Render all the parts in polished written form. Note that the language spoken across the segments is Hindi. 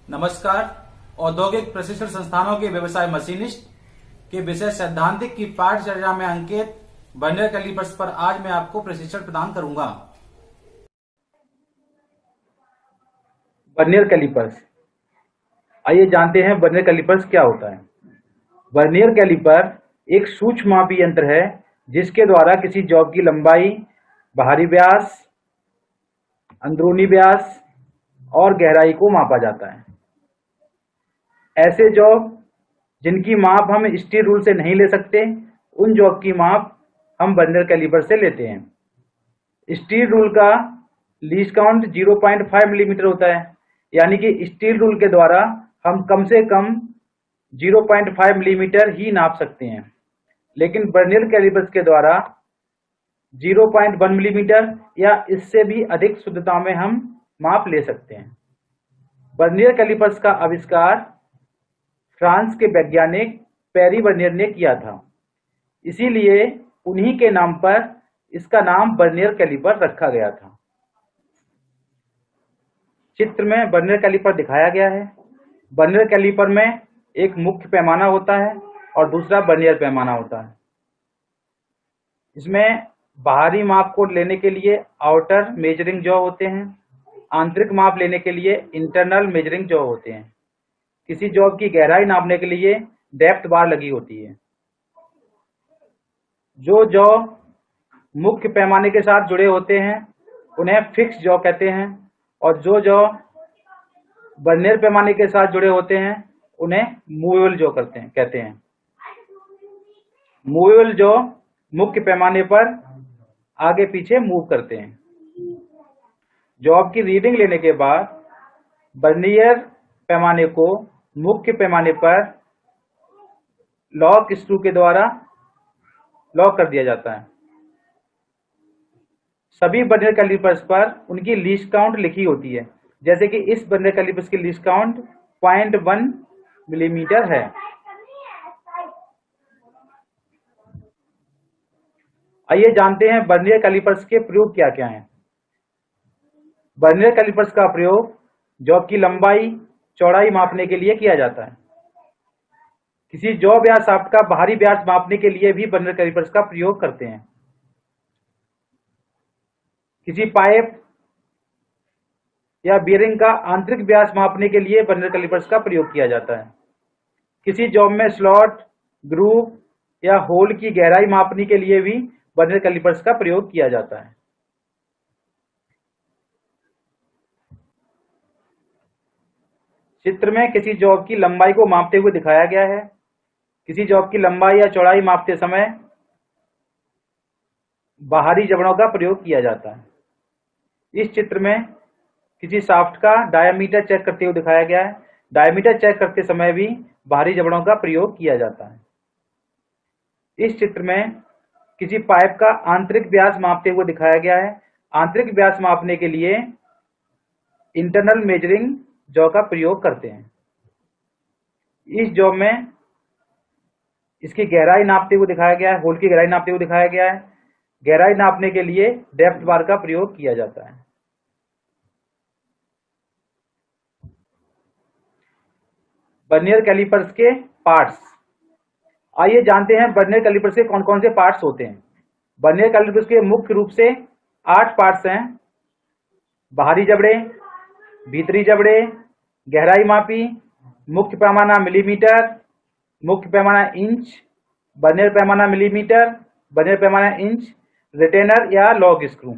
नमस्कार। औद्योगिक प्रशिक्षण संस्थानों के व्यवसाय मशीनिस्ट के विषय सैद्धांतिक की पाठचर्या में अंकित वर्नियर कैलिपर्स पर आज मैं आपको प्रशिक्षण प्रदान करूंगा। Vernier calipers. आइए जानते हैं वर्नियर कैलिपर्स क्या होता है। वर्नियर कैलिपर एक सूक्ष्म मापी यंत्र है जिसके द्वारा किसी जॉब की लंबाई, बाहरी व्यास, अंदरूनी व्यास और गहराई को मापा जाता है। ऐसे जॉब जिनकी माप हम स्टील रूल से नहीं ले सकते, उन जॉब की माप हम वर्नियर कैलिपर से लेते हैं। स्टील रूल का लीस्ट काउंट 0.5 मिलीमीटर होता है, यानी कि स्टील रूल के द्वारा हम कम से कम 0.5 मिलीमीटर ही नाप सकते हैं, लेकिन वर्नियर कैलिपर्स के द्वारा 0.1 मिलीमीटर या इससे भी अधिक शुद्धता में हम माप ले सकते हैं। वर्नियर कैलिपर्स का आविष्कार फ्रांस के वैज्ञानिक पेरी वर्नियर ने किया था, इसीलिए उन्हीं के नाम पर इसका नाम वर्नियर कैलिपर रखा गया था। चित्र में वर्नियर कैलिपर दिखाया गया है। वर्नियर कैलिपर में एक मुख्य पैमाना होता है और दूसरा वर्नियर पैमाना होता है। इसमें बाहरी माप को लेने के लिए आउटर मेजरिंग जॉ होते हैं, आंतरिक माप लेने के लिए इंटरनल मेजरिंग जॉ होते हैं। किसी जॉब की गहराई नापने के लिए डेप्थ बार लगी होती है। जो जॉ मुख्य पैमाने के साथ जुड़े होते हैं उन्हें फिक्स जॉ कहते हैं, और जो जॉ वर्नियर पैमाने के साथ जुड़े होते हैं उन्हें मूवेबल जॉ कहते हैं। मूवेबल जॉ मुख्य पैमाने पर आगे पीछे मूव करते हैं। जॉब की रीडिंग लेने के बाद वर्नियर पैमाने को मुख्य पैमाने पर लॉक स्क्रू के द्वारा लॉक कर दिया जाता है। सभी वर्नियर कैलिपर्स पर उनकी लीस्ट काउंट लिखी होती है, जैसे कि इस वर्नियर कैलिपर्स की लीस्ट काउंट 0.1 मिलीमीटर है। आइए जानते हैं वर्नियर कैलिपर्स के प्रयोग क्या क्या हैं। वर्नियर कैलिपर्स का प्रयोग जॉब की लंबाई, चौड़ाई मापने के लिए किया जाता है। किसी जॉब या शाफ्ट का बाहरी व्यास मापने के लिए भी वर्नियर कैलिपर्स का प्रयोग करते हैं। किसी पाइप या बीयरिंग का आंतरिक व्यास मापने के लिए वर्नियर कैलिपर्स का प्रयोग किया जाता है। किसी जॉब में स्लॉट, ग्रूव या होल की गहराई मापने के लिए भी वर्नियर कैलिपर्स का प्रयोग किया जाता है। चित्र में किसी जॉब की लंबाई को मापते हुए दिखाया गया है। किसी जॉब की लंबाई या चौड़ाई मापते समय बाहरी जबड़ों का प्रयोग किया जाता है। इस चित्र में किसी शाफ्ट का डायामीटर चेक करते हुए दिखाया गया है। डायामीटर चेक करते समय भी बाहरी जबड़ों का प्रयोग किया जाता है। इस चित्र में किसी पाइप का आंतरिक व्यास मापते हुए दिखाया गया है। आंतरिक व्यास मापने के लिए इंटरनल मेजरिंग जॉ का प्रयोग करते हैं। इस जॉब में इसकी गहराई नापते हुए दिखाया गया है, होल की गहराई नापते हुए दिखाया गया है। गहराई नापने के लिए डेप्थ बार का प्रयोग किया जाता है। वर्नियर कैलिपर्स के पार्ट्स। आइए जानते हैं वर्नियर कैलिपर्स के कौन कौन से पार्ट्स होते हैं। वर्नियर कैलिपर्स के मुख्य रूप से 8 पार्ट्स हैं। बाहरी जबड़े, भीतरी जबड़े, गहराई मापी, मुख्य पैमाना मिलीमीटर, मुख्य पैमाना इंच, वर्नियर पैमाना मिलीमीटर, वर्नियर पैमाना इंच, रिटेनर या लॉग स्क्रू।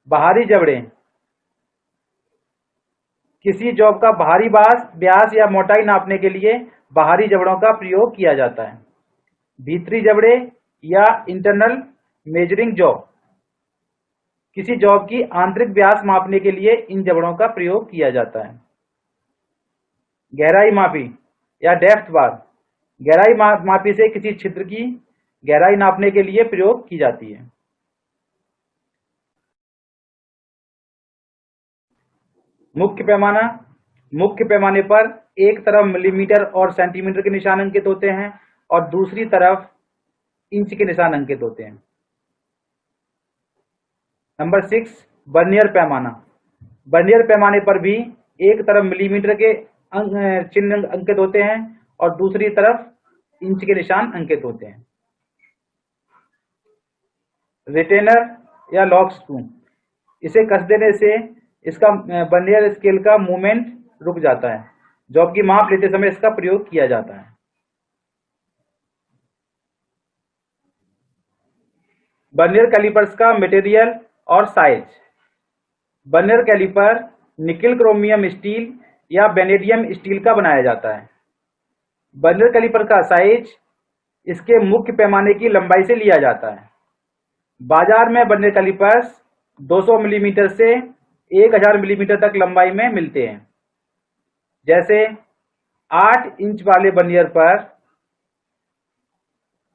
बाहरी जबड़े किसी जॉब का बाहरी व्यास या मोटाई नापने के लिए बाहरी जबड़ों का प्रयोग किया जाता है। भीतरी जबड़े या इंटरनल मेजरिंग जॉ किसी जॉब की आंतरिक व्यास मापने के लिए इन जबड़ों का प्रयोग किया जाता है। गहराई मापी या डेप्थ बार गहराई मापी से किसी छिद्र की गहराई नापने के लिए प्रयोग की जाती है। मुख्य पैमाना मुख्य पैमाने पर एक तरफ मिलीमीटर और सेंटीमीटर के निशान अंकित होते हैं और दूसरी तरफ इंच के निशान अंकित होते हैं। नंबर 6, वर्नियर पैमाना। वर्नियर पैमाने पर भी एक तरफ मिलीमीटर के चिन्ह अंकित होते हैं और दूसरी तरफ इंच के निशान अंकित होते हैं। रिटेनर या लॉक स्क्रू, इसे कस देने से इसका वर्नियर स्केल का मूवमेंट रुक जाता है। जॉब की माप लेते समय इसका प्रयोग किया जाता है। वर्नियर कैलिपर्स का मटेरियल और size. Vernier caliper nickel chromium steel या वेनेडियम स्टील का बनाया जाता है। वर्नियर कैलिपर का साइज इसके मुख्य पैमाने की लंबाई से लिया जाता है। बाजार में वर्नियर कैलिपर्स 200 मिलीमीटर से 1000 मिलीमीटर तक लंबाई में मिलते हैं। जैसे 8 इंच वाले वर्नियर पर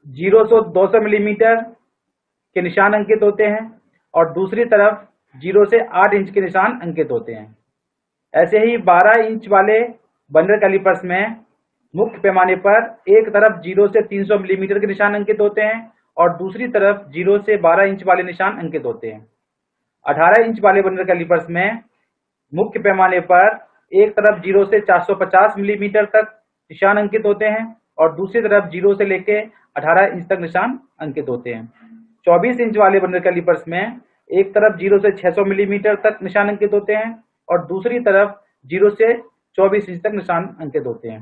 0 से 200 मिलीमीटर के निशान अंकित होते हैं और दूसरी तरफ 0 से 8 इंच के निशान अंकित होते हैं। ऐसे ही 12 इंच वाले वर्नियर कैलिपर्स में मुख्य पैमाने पर एक तरफ 0 से 300 मिलीमीटर के निशान अंकित होते हैं और दूसरी तरफ 0 से 12 इंच वाले निशान अंकित होते हैं। 18 इंच वाले वर्नियर कैलिपर्स में मुख्य पैमाने पर एक तरफ 0 से 450 मिलीमीटर तक निशान अंकित होते हैं और दूसरी तरफ 0 से लेकर 18 इंच तक निशान अंकित होते हैं। 24 इंच वाले वर्नियर कैलिपर्स में एक तरफ 0 से 600 मिलीमीटर तक निशान अंकित होते हैं और दूसरी तरफ 0 से 24 इंच तक निशान अंकित होते हैं।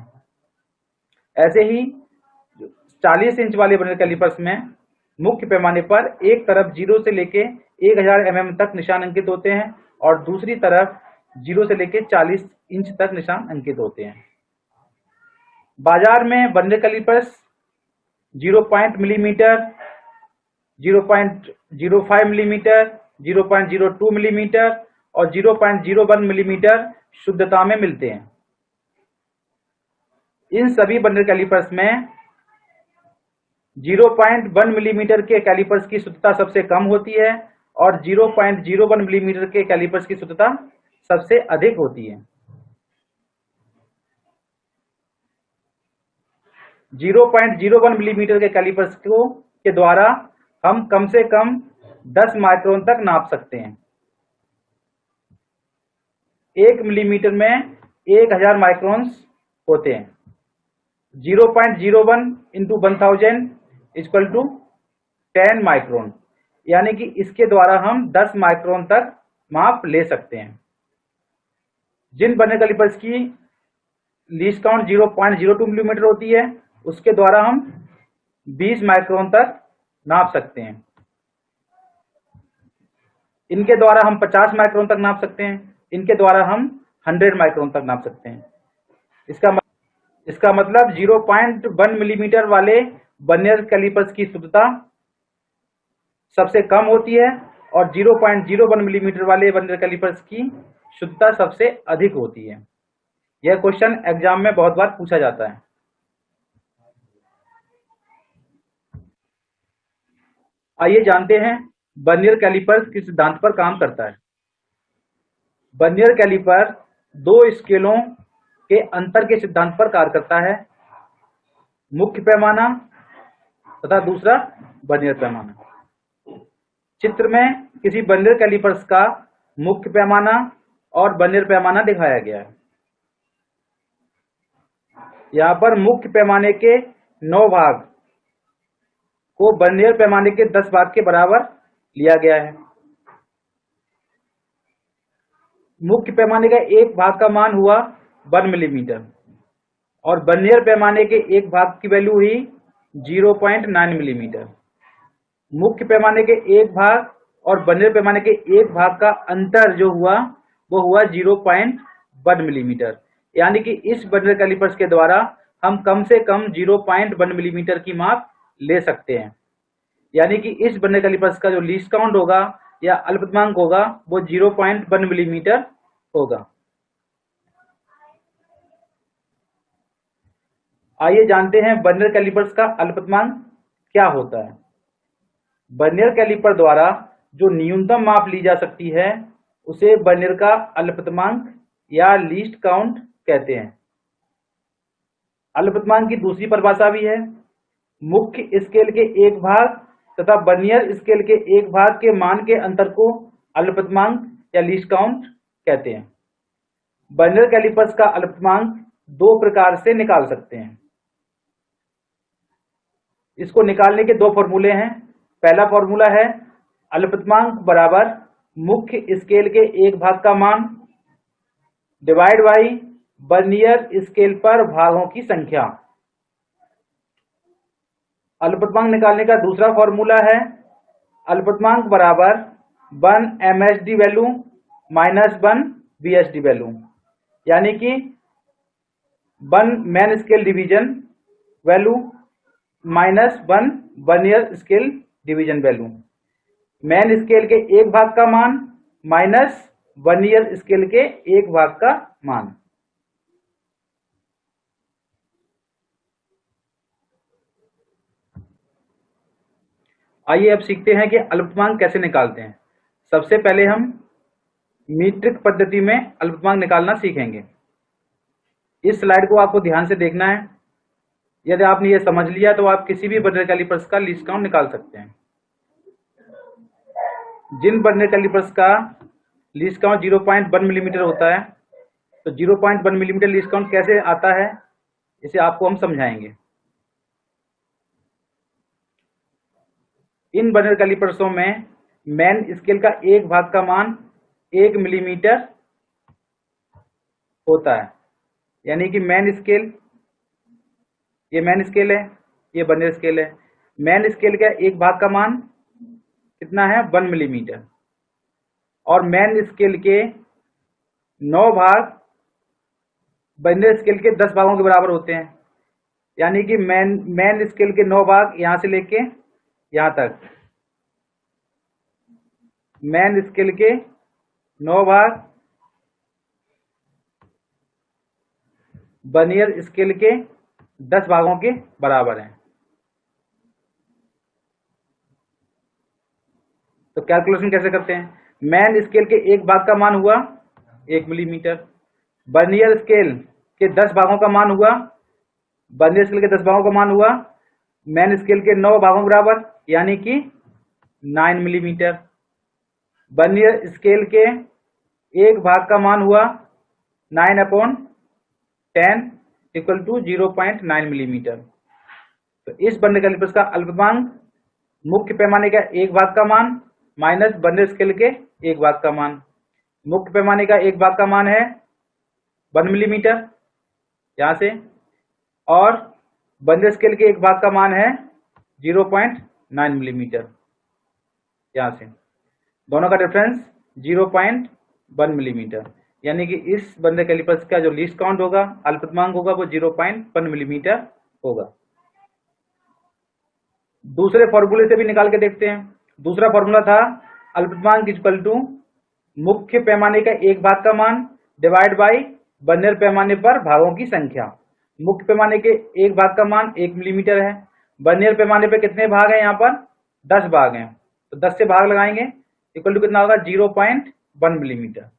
ऐसे ही 40 इंच वाले वर्नियर कैलिपर्स में मुख्य पैमाने पर एक तरफ 0 से लेके 1000 mm तक निशान अंकित होते हैं और दूसरी तरफ 0 से लेके 40 इंच तक निशान अंकित होते हैं। बाजार में vernier calipers 0 millimetre, 0.05 millimetre, 0.02 millimetre और 0.01 मिलीमीटर शुद्धता में मिलते हैं। इन सभी वर्नियर कैलिपर्स में 0.1 मिलीमीटर के कैलिपर्स की शुद्धता सबसे कम होती है और 0.01 मिलीमीटर के कैलिपर्स की शुद्धता सबसे अधिक होती है। 0.01 मिलीमीटर के कैलिपर्स के द्वारा हम कम से कम 10 माइक्रोन तक नाप सकते हैं। 1 मिलीमीटर में 1000 माइक्रोन्स होते हैं। 0.01 इंटू 1000 इक्वल टू 10 माइक्रोन, यानी कि इसके द्वारा हम 10 माइक्रोन तक माप ले सकते हैं। जिन वर्नियर कैलिपर्स की लीस्ट काउंट 0.02 मिलीमीटर होती है उसके द्वारा हम 20 माइक्रोन तक नाप सकते हैं। इनके द्वारा हम 50 माइक्रोन तक नाप सकते हैं। इनके द्वारा हम 100 माइक्रोन तक नाप सकते हैं। इसका मतलब 0.1 मिलीमीटर वाले वर्नियर कैलिपर्स की शुद्धता सबसे कम होती है और 0.01 मिलीमीटर वाले वर्नियर कैलिपर्स की शुद्धता सबसे अधिक होती है। यह क्वेश्चन एग्जाम में बहुत बार पूछा जाता है। आइए जानते हैं वर्नियर कैलिपर किस सिद्धांत पर काम करता है। वर्नियर कैलिपर दो स्केलों के अंतर के सिद्धांत पर कार्य करता है, मुख्य पैमाना तथा दूसरा वर्नियर पैमाना। चित्र में किसी वर्नियर कैलिपर्स का मुख्य पैमाना और वर्नियर पैमाना दिखाया गया है। यहाँ पर मुख्य पैमाने के 9 भाग को वर्नियर पैमाने के 10 भाग के बराबर लिया गया है। मुख्य पैमाने का एक भाग का मान हुआ 1 मिलीमीटर और वर्नियर पैमाने के एक भाग की वैल्यू हुई 0.9 मिलीमीटर। मुख्य पैमाने के एक भाग और वर्नियर पैमाने के एक भाग का अंतर जो हुआ वो हुआ 0.1 मिलीमीटर, यानी कि इस वर्नियर कैलिपर्स के द्वारा हम कम से कम 0.1 मिलीमीटर की माप ले सकते हैं। यानी कि इस वर्नियर कैलिपर्स का जो लीस्ट काउंट होगा या अल्पतमांक होगा वो 0.1 मिलीमीटर होगा। आइए जानते हैं वर्नियर कैलिपर्स का अल्पतमांक क्या होता है। वर्नियर कैलिपर द्वारा जो न्यूनतम माप ली जा सकती है उसे वर्नियर का अल्पतमांक या लीस्ट काउंट कहते हैं। अल्पतमांक की दूसरी परिभाषा भी है, मुख्य स्केल के एक भाग तथा वर्नियर स्केल के एक भाग के मान के अंतर को अल्पतमांक या लीस्ट काउंट कहते हैं। बर्नियर कैलिपर्स का अल्पतमांक दो प्रकार से निकाल सकते हैं। इसको निकालने के दो फॉर्मूले हैं। पहला फॉर्मूला है अल्पतमांक बराबर मुख्य स्केल के एक भाग का मान डिवाइड बाई बर्नियर स्केल पर भागों की संख्या। अल्पतमांक निकालने का दूसरा फॉर्मूला है अल्पतमांक बराबर 1 MSD value minus 1 BSD value, यानी कि 1 main scale division value minus 1 vernier scale division value. Main scale के एक भाग का मान माइनस बर्नियर स्केल के एक भाग का मान। आइए अब सीखते हैं कि अल्पतमांक कैसे निकालते हैं। सबसे पहले हम मीट्रिक पद्धति में अल्पतमांक निकालना सीखेंगे। इस स्लाइड को आपको ध्यान से देखना है। यदि आपने ये समझ लिया तो आप किसी भी बर्नियर कैलिपर्स का लीस्ट काउंट निकाल सकते हैं। जिन बर्नियर कैलिपर्स का लीस्ट काउंट 0.1 मिलीमीटर होता है, तो 0.1 मिलीमीटर लीस्ट काउंट कैसे आता है इसे आपको हम समझाएंगे। इन बर्नियर कैलिपर्सों में मैन स्केल का एक भाग का मान 1 मिलीमीटर होता है, यानी कि मैन स्केल, ये मैन स्केल है, ये बर्नियर स्केल है। मैन स्केल का एक भाग का मान कितना है? 1 मिलीमीटर। और मैन स्केल के 9 भाग बर्नियर स्केल के 10 भागों के बराबर होते हैं, यानी कि मैन स्केल के 9 भाग यहां से लेके यहां तक, मैन स्केल के 9 भाग बर्नियर स्केल के 10 भागों के बराबर हैं। तो कैलकुलेशन कैसे करते हैं? मैन स्केल के एक भाग का मान हुआ 1 मिलीमीटर, बर्नियर स्केल के 10 भागों का मान हुआ, बर्नियर स्केल के 10 भागों का मान हुआ मैन स्केल के 9 भागों के बराबर, यानी कि 9 मिलीमीटर। बर्नियर स्केल के एक भाग का मान हुआ 9/10 इक्वल टू 0.9 मिलीमीटर। तो इस बर्नियर कैलिपर्स का अल्पतमांक मुख्य पैमाने का एक भाग का मान माइनस बर्नियर स्केल के एक भाग का मान। मुख्य पैमाने का एक भाग का मान है 1 मिलीमीटर यहां से, और बर्नियर स्केल के एक भाग का मान है 0.9 मिलीमीटर यहां से। दोनों का डिफरेंस 0.1 मिलीमीटर, यानी कि इस बर्नियर कैलिपर्स का जो लीस्ट काउंट होगा, अल्पतमांक होगा, वो 0.1 मिलीमीटर होगा। दूसरे फॉर्मूले से भी निकाल के देखते हैं। दूसरा फॉर्मूला था अल्पतमांक इक्वल टू मुख्य पैमाने का एक भाग का मान डिवाइड बाई बर्नियर पैमाने पर भागों की संख्या। मुख्य पैमाने के एक भाग का मान 1 मिलीमीटर है, बर्नियर पैमाने पे कितने भाग हैं? यहाँ पर 10 भाग हैं, तो 10 से भाग लगाएंगे, इक्वल टू कितना होगा? 0.1 मिलीमीटर।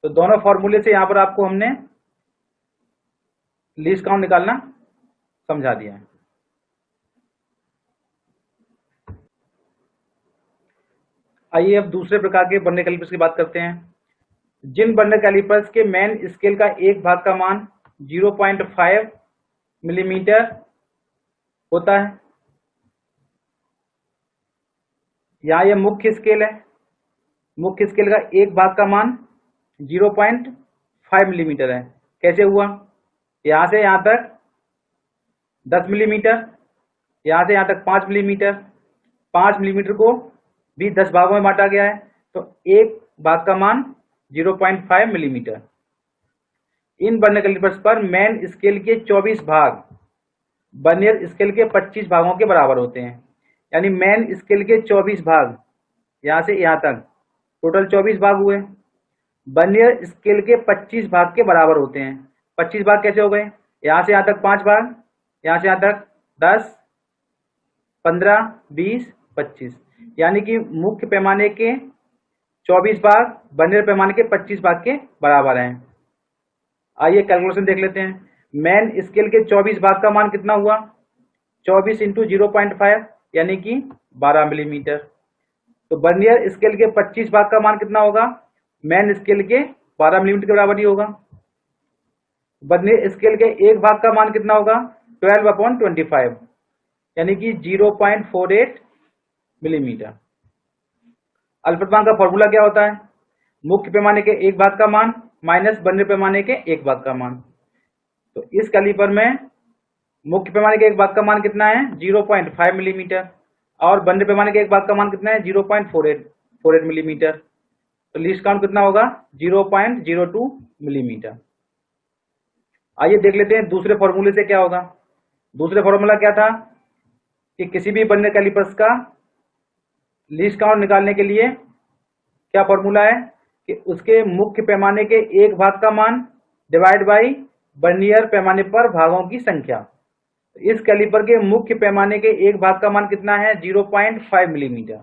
तो दोनों फॉर्मूले से यहाँ पर आपको हमने लीस्ट काउंट निकालना समझा दिया है। आइए अब दूसरे प्रकार के बर्नियर कैलिपर्स की बात करते हैं। जिन बर्नियर कैलिपर्स के मैन स्केल का एक भाग का मान 0.5 मिलीमीटर होता है, यहाँ यह मुख्य स्केल है, मुख्य स्केल का एक भाग का मान 0.5 मिलीमीटर है। कैसे हुआ? यहां से यहां तक 10 मिलीमीटर, यहां से यहां तक 5 मिलीमीटर, 5 मिलीमीटर को भी 10 भागों में बांटा गया है, तो एक भाग का मान 0.5 मिलीमीटर। इन बर्नियर कैलिपर्स पर मैन स्केल के 24 भाग बर्नियर स्केल के 25 भागों के बराबर होते हैं, यानी मैन स्केल के 24 भाग यहां से यहां तक टोटल 24 भाग हुए, बर्नियर स्केल के 25 भाग के बराबर होते हैं। 25 भाग कैसे हो गए? यहां से यहां तक 5 भाग, यहां से यहां तक 10, 15, 20, 25, यानी कि मुख्य पैमाने के 24 भाग बर्नियर पैमाने के 25 भाग के बराबर हैं। आइए कैलकुलेशन देख लेते हैं। मैन स्केल के 24 भाग का मान कितना हुआ? 24 इंटू 0.5 यानी कि 12 मिलीमीटर। तो बर्नियर स्केल के 25 भाग का मान कितना होगा? मैन स्केल के 12 मिलीमीटर के बराबर ही होगा। वर्नियर स्केल के एक भाग का मान कितना होगा? 12/25 यानी कि 0.48 मिलीमीटर। अल्पतमांक का फॉर्मूला क्या होता है? मुख्य पैमाने के एक भाग का मान माइनस वर्नियर पैमाने के एक भाग का मान। तो इस कैलिपर में मुख्य पैमाने के एक भाग का मान कितना है? 0.5 मिलीमीटर और वर्नियर पैमाने के एक भाग का मान कितना है? 0.48 मिलीमीटर। तो लीस्ट काउंट कितना होगा? 0.02 मिलीमीटर। आइए देख लेते हैं दूसरे फॉर्मूले से क्या होगा। दूसरे फॉर्मूला क्या था कि किसी भी वर्नियर कैलिपर्स का लीस्ट काउंट निकालने के लिए क्या फॉर्मूला है कि उसके मुख्य पैमाने के एक भाग का मान डिवाइड बाई वर्नियर पैमाने पर भागों की संख्या। तो इस कैलिपर के मुख्य पैमाने के एक भाग का मान कितना है? 0.5 मिलीमीटर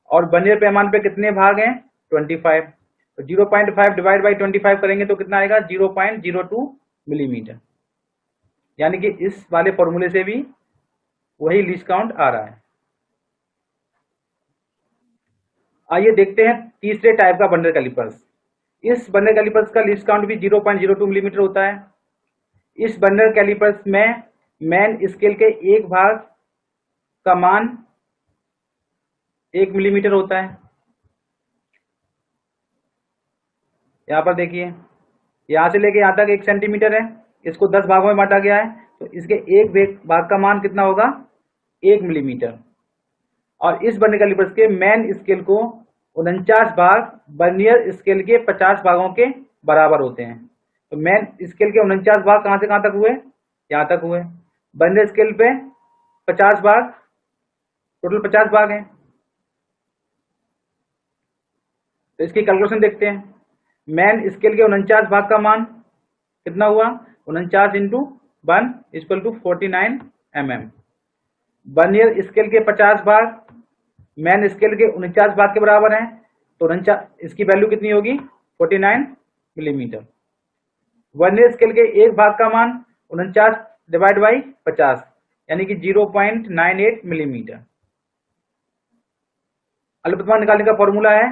और वर्नियर पैमाने पे कितने भाग हैं? 25। तो 0.5 डिवाइड बाई 25 करेंगे तो कितना आएगा? 0.02 मिलीमीटर। यानी कि इस वाले फॉर्मूले से भी वही लीस्ट काउंट आ रहा है। आइए देखते हैं तीसरे टाइप का वर्नियर कैलिपर्स। इस वर्नियर कैलिपर्स का लीस्ट काउंट भी 0.02 मिलीमीटर होता है। इस वर्नियर कैलिपर्स में मेन स्केल के एक भाग का मान 1 मिलीमीटर होता है। यहाँ पर देखिए, यहाँ से लेके यहाँ तक 1 सेंटीमीटर है, इसको 10 भागों में बांटा गया है, तो इसके एक भाग का मान कितना होगा? 1 मिलीमीटर। और इस वर्नियर कैलिपर्स के मेन स्केल को 49 भाग वर्नियर स्केल के 50 भागों के बराबर होते हैं। तो मेन स्केल के 49 भाग कहां से कहां तक हुए? यहां तक हुए। वर्नियर स्केल पे 50 भाग, टोटल 50 भाग हैं। तो इसकी कैलकुलेशन देखते हैं। मेन स्केल के 49 भाग का मान कितना हुआ? 49 into 1 equal to 49 mm। Vernier scale के 50 भाग मेन स्केल के 49 भाग के बराबर है, तो 49 इसकी वैल्यू कितनी होगी? 49 मिलीमीटर। वर्नियर स्केल के एक भाग का मान 49 डिवाइड बाई 50 यानी कि 0.98 मिलीमीटर। अल्पतमांक निकालने का फॉर्मूला है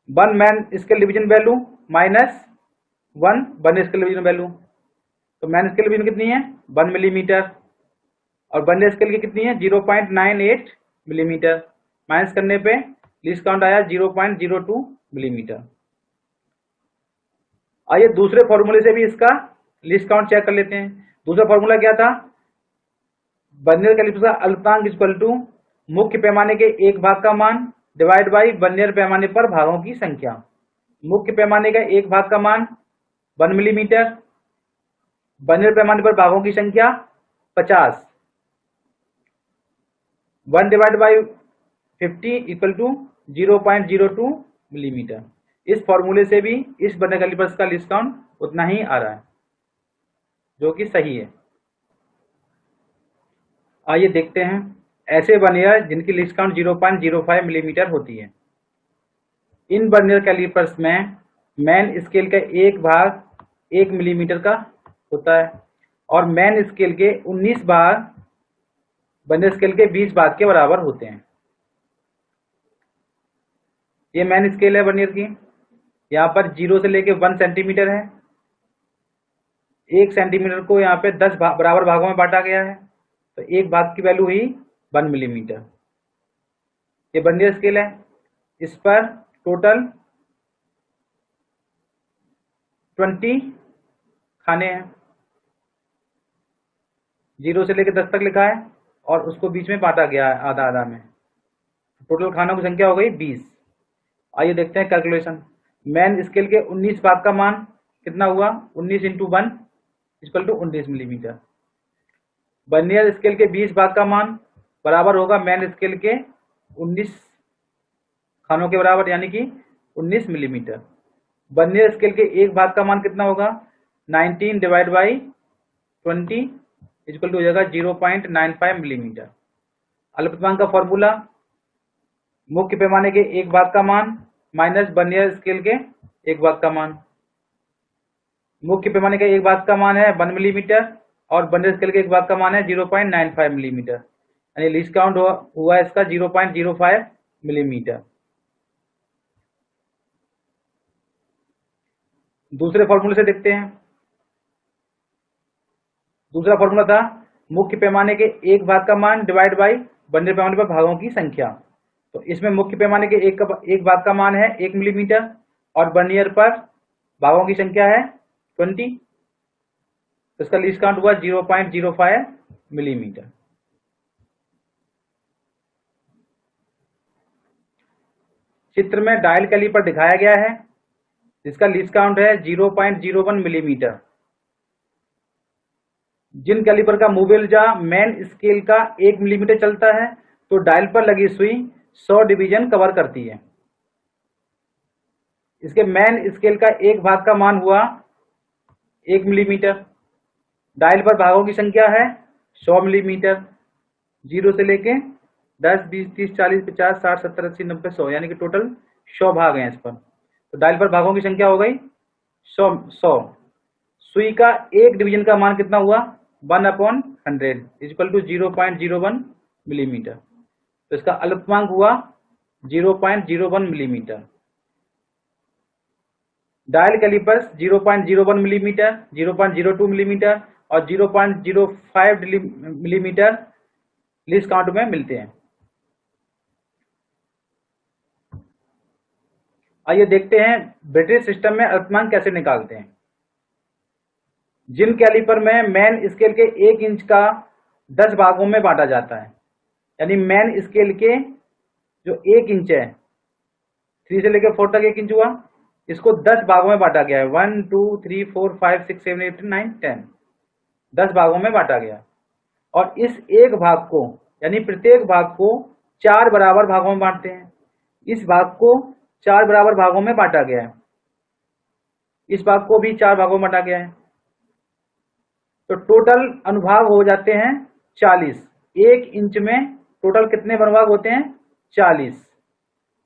1 main scale division value minus 1 vernier scale division value. तो मेन स्केल डिवीजन कितनी है? 1 मिलीमीटर और वर्नियर स्केल की कितनी है? 0.98 मिलीमीटर। माइनस करने पे लीस्ट काउंट आया 0.02 मिलीमीटर। आइए दूसरे फॉर्मूले से भी इसका लीस्ट काउंट चेक कर लेते हैं। दूसरा फॉर्मूला क्या था? वर्नियर कैलिपर्स का अल्पतमांक इक्वल टू मुख्य पैमाने के एक भाग का मान डिवाइड बाई वर्नियर पैमाने पर भागों की संख्या। मुख्य पैमाने का एक भाग का मान 1 मिलीमीटर, वर्नियर पैमाने पर भागों की संख्या 50। 1 divide by 50 equal to 0.02 millimetre. इस फॉर्मूले से भी इस वर्नियर कैलिपर्स का लीस्ट काउंट उतना ही आ रहा है, जो कि सही है। आइए देखते हैं ऐसे वर्नियर जिनकी लीस्ट काउंट 0.05 मिलीमीटर होती है। इन वर्नियर कैलिपर्स में मेन स्केल का एक भाग 1 मिलीमीटर का होता है और मेन स्केल के 19 भाग वर्नियर स्केल के 20 भाग के बराबर होते हैं। ये मेन स्केल है वर्नियर की। यहाँ पर 0 से लेके 1 सेंटीमीटर है। 1 सेंटीमीटर को यहाँ पे 10 बराबर भागों में बांटा गया है, तो एक भाग की वैल्यू हुई 1 मिलीमीटर। ये वर्नियर स्केल है। इस पर टोटल 20 खाने हैं। 0 से लेकर 10 तक लिखा है और उसको बीच में बांटा गया है आधा आधा में। टोटल खानों की संख्या हो गई 20। आइए देखते हैं कैलकुलेशन। मेन स्केल के 19 भाग का मान कितना हुआ? 19 into 1 equal to 19 millimetre. Vernier scale के 20 भाग का मान बराबर होगा मेन स्केल के 19 खानों के बराबर यानी कि 19 मिलीमीटर। वर्नियर स्केल के एक भाग का मान कितना होगा? 19 डिवाइड बाई 20 इक्वल टू हो जाएगा 0.95 मिलीमीटर। अल्पतमांक का फॉर्मूला मुख्य पैमाने के एक भाग का मान माइनस वर्नियर स्केल के एक भाग का मान। मुख्य पैमाने का एक भाग का मान है 1 मिलीमीटर और वर्नियर स्केल के एक भाग का मान है 0.95 मिलीमीटर। यानी लीस्ट काउंट हुआ इसका 0.05 मिलीमीटर। दूसरे फॉर्मूले से देखते हैं। दूसरा फॉर्मूला था मुख्य पैमाने के एक भाग का मान डिवाइड बाई बर्नियर पैमाने पर भागों की संख्या। तो इसमें मुख्य पैमाने के एक भाग का मान है 1 मिलीमीटर और बर्नियर पर भागों की संख्या है 20। तो इसका लीस्ट काउंट हुआ 0.05 मिलीमीटर। चित्र में डायल कैलिपर दिखाया गया है जिसका लीस्ट काउंट है 0.01 मिलीमीटर। जिन कैलिपर का मूवेबल जा मेन स्केल का 1 मिलीमीटर चलता है तो डायल पर लगी सुई 100 डिवीजन कवर करती है। इसके मेन स्केल का एक भाग का मान हुआ 1 मिलीमीटर। डायल पर भागों की संख्या है 100 मिलीमीटर। 0 से लेके 10, 20, 30, 40, 50, 60, 70, 80, 90, 100 यानी कि टोटल 100 भाग हैं इस पर। तो डायल पर भागों की संख्या हो गई 100। सुई का एक डिवीजन का मान कितना हुआ 1/100 इक्वल टू 0.01 मिलीमीटर। तो इसका अल्पतमांक हुआ 0.01 millimetre. Dial calipers 0.01 millimetre, 0.02 millimetre और 0.05 मिलीमीटर लीस्ट काउंट में मिलते हैं। आइए देखते हैं ब्रिटिश सिस्टम में अल्पतमांक कैसे निकालते हैं। जिन कैलिपर में मेन स्केल के 1 इंच का 10 भागों में बांटा जाता है, यानी मेन स्केल के जो 1 इंच है 3 से लेकर 4 तक 1 इंच हुआ, इसको 10 भागों में बांटा गया है। 1, 2, 3, 4, 5, 6, 7, 8, 9, 10 10 भागों में बांटा गया। और इस एक भाग को यानी प्रत्येक भाग को 4 बराबर भागों में बांटते हैं। इस भाग को 4 बराबर भागों में बांटा गया है। इस भाग को भी 4 भागों में बांटा गया है। तो टोटल अनुभाग हो जाते हैं 40। 1 इंच में टोटल कितने अनुभाग होते हैं 40।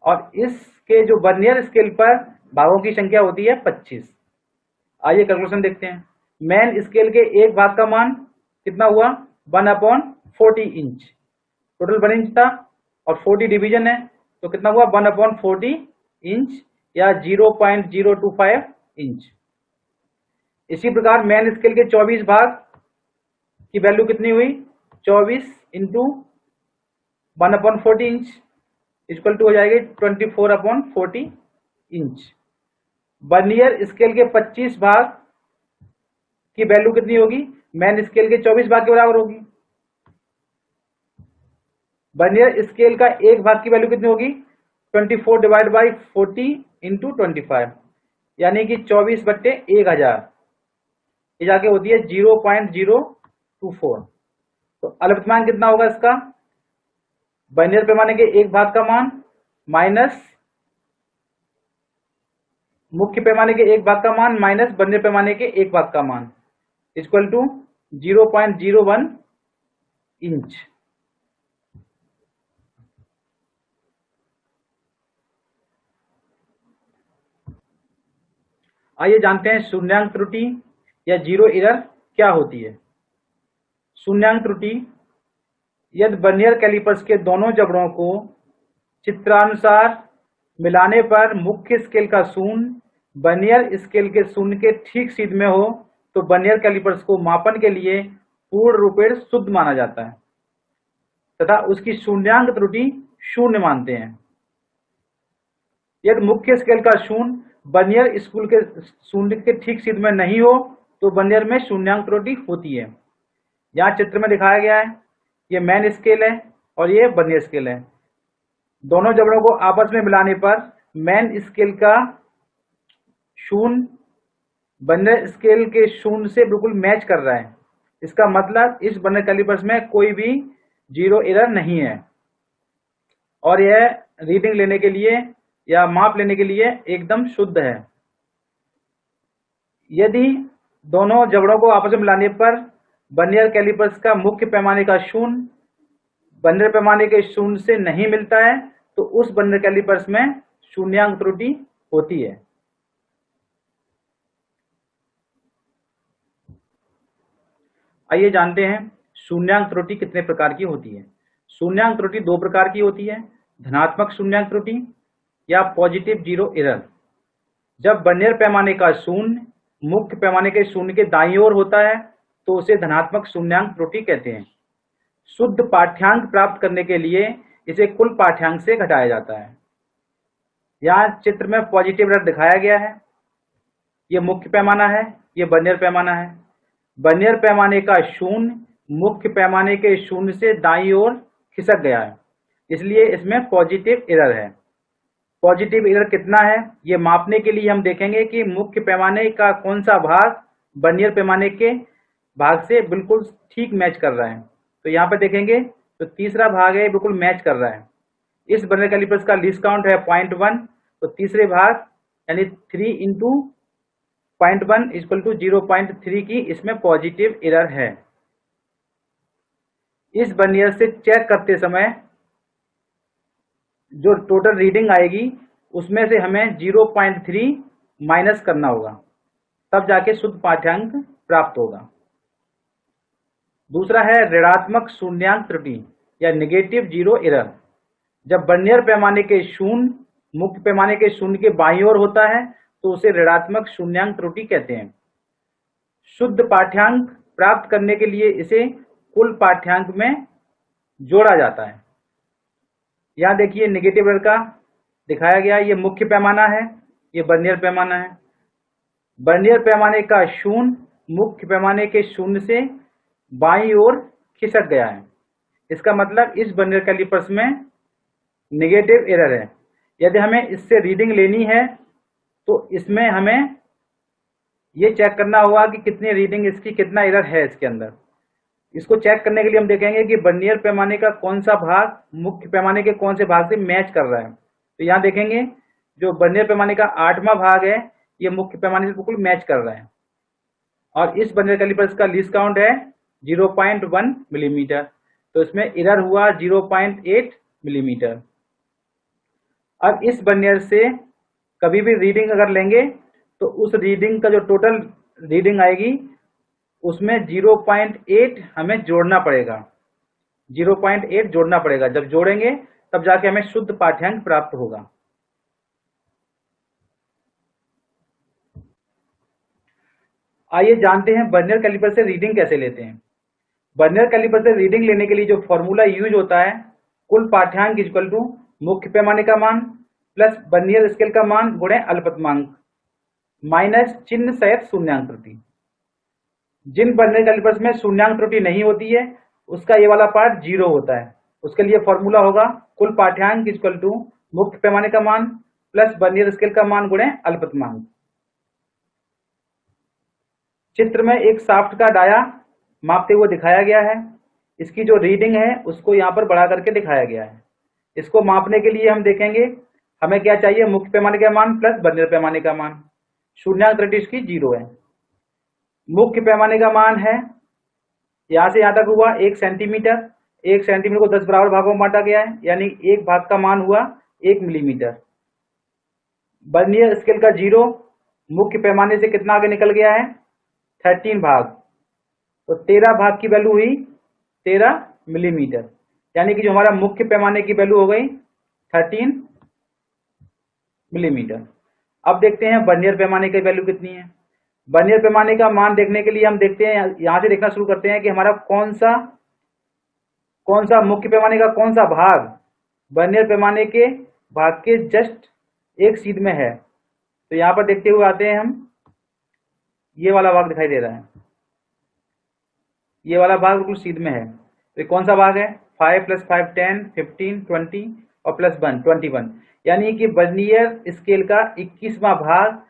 और इसके जो वर्नियर स्केल पर भागों की संख्या होती है 25। आइए कैलकुलेशन देखते हैं। मेन स्केल के एक भाग का मान कितना हुआ 1/40 इंच। टोटल 1 इंच था और 40 डिवीजन है तो कितना हुआ 1/40 इंच या 0.025 इंच। इसी प्रकार मेन स्केल के 24 भाग की वैल्यू कितनी हुई 24 इंटू 1/40 इंच इक्वल टू हो जाएगी 24/40 इंच। वर्नियर स्केल के 25 भाग की वैल्यू कितनी होगी मेन स्केल के 24 भाग के बराबर होगी। वर्नियर स्केल का एक भाग की वैल्यू कितनी होगी 24 डिवाइड बाई 40 इंटू 25 यानी कि 24/1000 ये जाके होती है 0.024। तो अल्पतमांक कितना होगा इसका वर्नियर पैमाने के एक भाग का मान माइनस मुख्य पैमाने के एक भाग का मान माइनस वर्नियर पैमाने के एक भाग का मान इक्वल टू 0.01 इंच। आइए जानते हैं शून्यांक त्रुटि या जीरो एरर क्या होती है। शून्यांक त्रुटि यदि वर्नियर कैलिपर्स के दोनों जबड़ों को चित्रानुसार मिलाने पर मुख्य स्केल का शून्य वर्नियर स्केल के शून्य के ठीक सीध में हो तो वर्नियर कैलिपर्स को मापन के लिए पूर्ण रूपेण शुद्ध माना जाता है तथा उसकी शून्यांक त्रुटि 0 मानते हैं। यदि मुख्य स्केल का शून्य वर्नियर स्केल के शून्य के ठीक सीध में नहीं हो तो वर्नियर में शून्यांक त्रुटि होती है। यहाँ चित्र में दिखाया गया है ये मेन स्केल है और ये वर्नियर स्केल है। दोनों जबड़ों को आपस में मिलाने पर मेन स्केल का शून्य वर्नियर स्केल के शून्य से बिल्कुल मैच कर रहा है। इसका मतलब इस वर्नियर कैलिपर्स में कोई भी जीरो एरर नहीं है और यह रीडिंग लेने के लिए या माप लेने के लिए एकदम शुद्ध है। यदि दोनों जबड़ों को आपस में मिलाने पर वर्नियर कैलिपर्स का मुख्य पैमाने का शून्य वर्नियर पैमाने के शून्य से नहीं मिलता है तो उस वर्नियर कैलिपर्स में शून्यांक त्रुटि होती है। आइए जानते हैं शून्यांक त्रुटि कितने प्रकार की होती है। शून्यांक त्रुटि 2 प्रकार की होती है, धनात्मक शून्यांक त्रुटि या पॉजिटिव जीरो एरर। जब वर्नियर पैमाने का शून्य मुख्य पैमाने के शून्य के दाईं ओर होता है तो उसे धनात्मक शून्यांक त्रुटि कहते हैं। शुद्ध पाठ्यांक प्राप्त करने के लिए इसे कुल पाठ्यांक से घटाया जाता है। यहाँ चित्र में पॉजिटिव एरर दिखाया गया है। ये मुख्य पैमाना है, ये वर्नियर पैमाना है। वर्नियर पैमाने का शून्य मुख्य पैमाने के शून्य से दाईं ओर खिसक गया है, इसलिए इसमें पॉजिटिव एरर है। पॉजिटिव एरर कितना है ये मापने के लिए हम देखेंगे कि मुख्य पैमाने का कौन सा भाग वर्नियर पैमाने के भाग से बिल्कुल ठीक मैच कर रहा है। तो यहाँ पे देखेंगे तो तीसरा भाग है बिल्कुल मैच कर रहा है। इस वर्नियर कैलिपर्स का लीस्ट काउंट है 0.1, तो तीसरे भाग यानी 3 इंटू 0.1 इक्वल टू 0.3 की इसमें पॉजिटिव एरर है। इस वर्नियर से चेक करते समय जो टोटल रीडिंग आएगी उसमें से हमें 0.3 माइनस करना होगा, तब जाके शुद्ध पाठ्यांक प्राप्त होगा। दूसरा है ऋणात्मक शून्यांक त्रुटि या नेगेटिव जीरो एरर। जब वर्नियर पैमाने के शून्य मुख्य पैमाने के शून्य के बाईं ओर होता है तो उसे ऋणात्मक शून्यांक त्रुटि कहते हैं। शुद्ध पाठ्यांक प्राप्त करने के लिए इसे कुल पाठ्यांक में जोड़ा जाता है। यहाँ देखिए नेगेटिव एरर का दिखाया गया, ये मुख्य पैमाना है, ये वर्नियर पैमाना है। वर्नियर पैमाने का शून्य मुख्य पैमाने के शून्य से बाईं ओर खिसक गया है, इसका मतलब इस वर्नियर कैलिपर्स में नेगेटिव एरर है। यदि हमें इससे रीडिंग लेनी है तो इसमें हमें ये चेक करना होगा कि कितनी रीडिंग इसकी, कितना एरर है इसके अंदर। इसको चेक करने के लिए हम देखेंगे कि वर्नियर पैमाने का कौन सा भाग मुख्य पैमाने के कौन से भाग से मैच कर रहा है। तो यहाँ देखेंगे जो वर्नियर पैमाने का 8वां भाग है ये मुख्य पैमाने से बिल्कुल मैच कर रहा है, और इस वर्नियर कैलिपर्स का लीस्ट काउंट है 0.1 मिलीमीटर, तो इसमें एरर हुआ 0.8 मिलीमीटर। अब इस वर्नियर से कभी भी रीडिंग अगर लेंगे तो उस रीडिंग का जो टोटल रीडिंग आएगी उसमें 0.8 हमें जोड़ना पड़ेगा, 0.8 जोड़ना पड़ेगा। जब जोड़ेंगे तब जाके हमें शुद्ध पाठ्यांक प्राप्त होगा। आइए जानते हैं वर्नियर कैलिपर से रीडिंग कैसे लेते हैं। वर्नियर कैलिपर से रीडिंग लेने के लिए जो फॉर्मूला यूज होता है, कुल पाठ्यांक इक्वल टू मुख्य पैमाने का मान प्लस वर्नियर स्केल का मान गुणे अल्पतमांक माइनस चिन्ह सहित शून्यांक त्रुटि। जिन वर्नियर कैलिपर्स में शून्यांक त्रुटि नहीं होती है उसका ये वाला पार्ट 0 होता है, उसके लिए फॉर्मूला होगा कुल पाठ्यांक इक्वल टू मुख्य पैमाने का मान प्लस वर्नियर स्केल का मान गुणे अल्पतमांक। चित्र में एक शाफ्ट का डाया मापते हुए दिखाया गया है। इसकी जो रीडिंग है उसको यहाँ पर बढ़ा करके दिखाया गया है। इसको मापने के लिए हम देखेंगे हमें क्या चाहिए, मुख्य पैमाने का मान प्लस वर्नियर पैमाने का मान। शून्यांक त्रुटि इसकी 0 है। मुख्य पैमाने का मान है यहां से यहां तक हुआ 1 सेंटीमीटर। 1 सेंटीमीटर को 10 बराबर भागों में बांटा गया है, यानी एक भाग का मान हुआ 1 मिलीमीटर। वर्नियर स्केल का 0 मुख्य पैमाने से कितना आगे निकल गया है, 13 भाग, तो 13 भाग की वैल्यू हुई 13 मिलीमीटर, यानी कि जो हमारा मुख्य पैमाने की वैल्यू हो गई 13 मिलीमीटर। अब देखते हैं वर्नियर पैमाने की वैल्यू कितनी है। वर्नियर पैमाने का मान देखने के लिए हम देखते हैं, यहां से देखना शुरू करते हैं कि हमारा कौन सा मुख्य पैमाने का कौन सा भाग वर्नियर पैमाने के भाग के जस्ट एक सीध में है। तो यहां पर देखते हुए आते हैं हम, ये वाला भाग दिखाई दे रहा है, ये वाला भाग बिल्कुल सीध में है। तो कौन सा भाग है, 5 + 5 10 15 20 और प्लस 1 21, यानी कि वर्नियर स्केल का 21वां भाग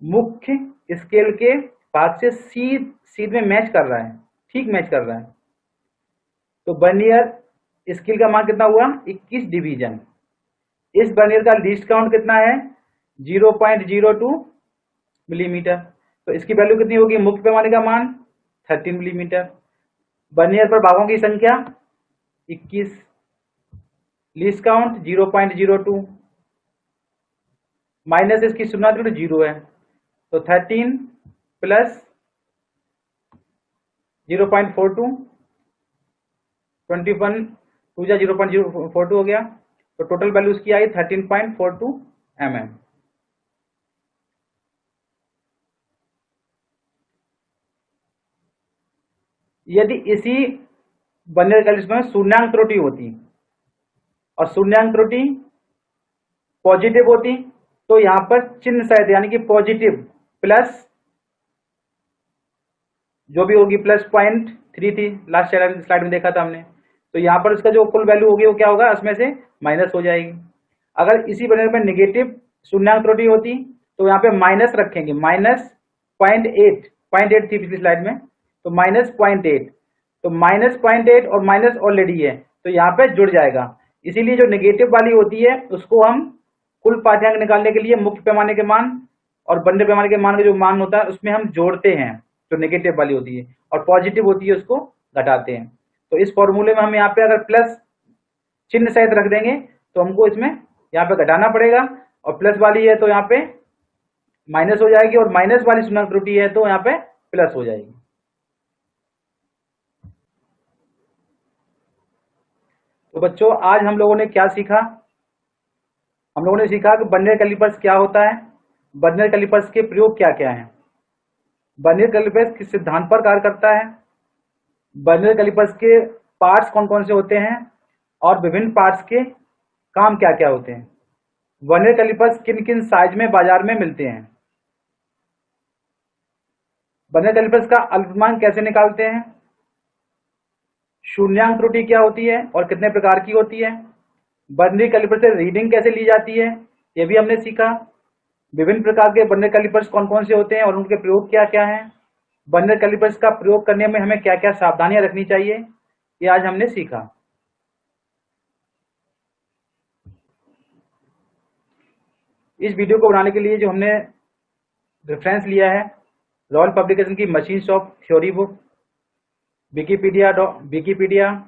मुख्य स्केल के भाग से सीध में मैच कर रहा है, ठीक मैच कर रहा है। तो वर्नियर स्केल का मान कितना हुआ, 21 डिवीजन। इस वर्नियर का लीस्ट काउंट कितना है, 0.02 मिलीमीटर। तो इसकी वैल्यू कितनी होगी, मुख्य पैमाने का मान 13 मिलीमीटर, वर्नियर पर भागों की संख्या 21, लीस्ट काउंट 0.02 माइनस इसकी शून्य 0 है, तो 13 प्लस 0.42 21 2 जा 0.042 हो गया, तो टोटल वैल्यू इसकी आई 13.42 mm। यदि इसी बर्नियर कैलिपर्स में शून्यांक त्रुटि होती और शून्यांक त्रुटि पॉजिटिव होती तो यहाँ पर चिन्ह सहित यानी कि पॉजिटिव प्लस जो भी होगी +0.3 थी, लास्ट स्लाइड में देखा था हमने, तो यहाँ पर उसका जो कुल वैल्यू होगी वो क्या होगा, उसमें से माइनस हो जाएगी। अगर इसी बर्नियर में नेगेटिव शून्यांक त्रुटि होती तो यहाँ पे माइनस रखेंगे, -0.8 थी पिछली स्लाइड में, तो -0.8, तो -0.8 और माइनस ऑलरेडी है तो यहाँ पे जुड़ जाएगा। इसीलिए जो नेगेटिव वाली होती है उसको हम कुल पाठ्यांक निकालने के लिए मुख्य पैमाने के मान और बर्नियर पैमाने के मान का जो मान होता है उसमें हम जोड़ते हैं, जो नेगेटिव वाली होती है, और पॉजिटिव होती है उसको घटाते हैं। तो इस फॉर्मूले में हम यहाँ पे अगर प्लस चिन्ह सहित रख देंगे तो हमको इसमें यहाँ पे घटाना पड़ेगा, और प्लस वाली है तो यहाँ पे माइनस हो जाएगी, और माइनस वाली शून्यांक त्रुटि है तो यहाँ पे प्लस हो जाएगी। तो बच्चों आज हम लोगों ने क्या सीखा? हम लोगों ने सीखा कि बर्नियर कैलिपर्स क्या होता है, बर्नियर कैलिपर्स के प्रयोग क्या क्या हैं, बर्नियर कैलिपर्स किस सिद्धांत पर कार्य करता है, बर्नियर कैलिपर्स के पार्ट्स कौन कौन से होते हैं और विभिन्न पार्ट्स के काम क्या क्या होते हैं, बर्नियर कैलिपर्स किन किन साइज में बाजार में मिलते हैं, बर्नियर कैलिपर्स का अल्पतमांक कैसे निकालते हैं, शून्यांक त्रुटि क्या होती है और कितने प्रकार की होती है, बर्नियर कैलिपर से रीडिंग कैसे ली जाती है ये भी हमने सीखा, विभिन्न प्रकार के बर्नियर कैलिपर्स कौन कौन से होते हैं और उनके प्रयोग क्या क्या हैं, बर्नियर कैलिपर्स का प्रयोग करने में हमें क्या क्या सावधानियां रखनी चाहिए, ये आज हमने सीखा। इस वीडियो को बनाने के लिए जो हमने रेफरेंस लिया है रॉयल पब्लिकेशन की machine shop theory book, Wikipedia,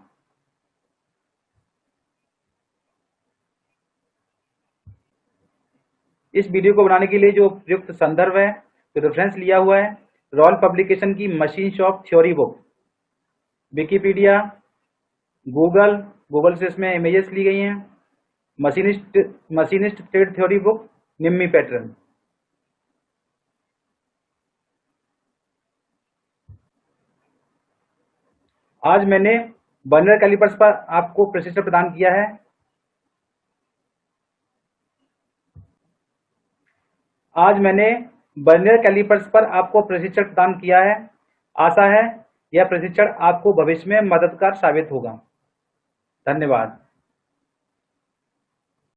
इस वीडियो को बनाने के लिए जो उपयुक्त संदर्भ है तो रेफरेंस लिया हुआ है रॉयल पब्लिकेशन की machine shop theory book, Wikipedia, Google से इसमें इमेजेस ली गई हैं, मशीनिस्ट ट्रेड थ्योरी बुक, निम्मी पैटर्न। आज मैंने बर्नियर कैलिपर्स पर आपको प्रशिक्षण प्रदान किया है। आज मैंने बर्नियर कैलिपर्स पर आपको प्रशिक्षण प्रदान किया है। आशा है यह प्रशिक्षण आपको भविष्य में मददगार साबित होगा। धन्यवाद।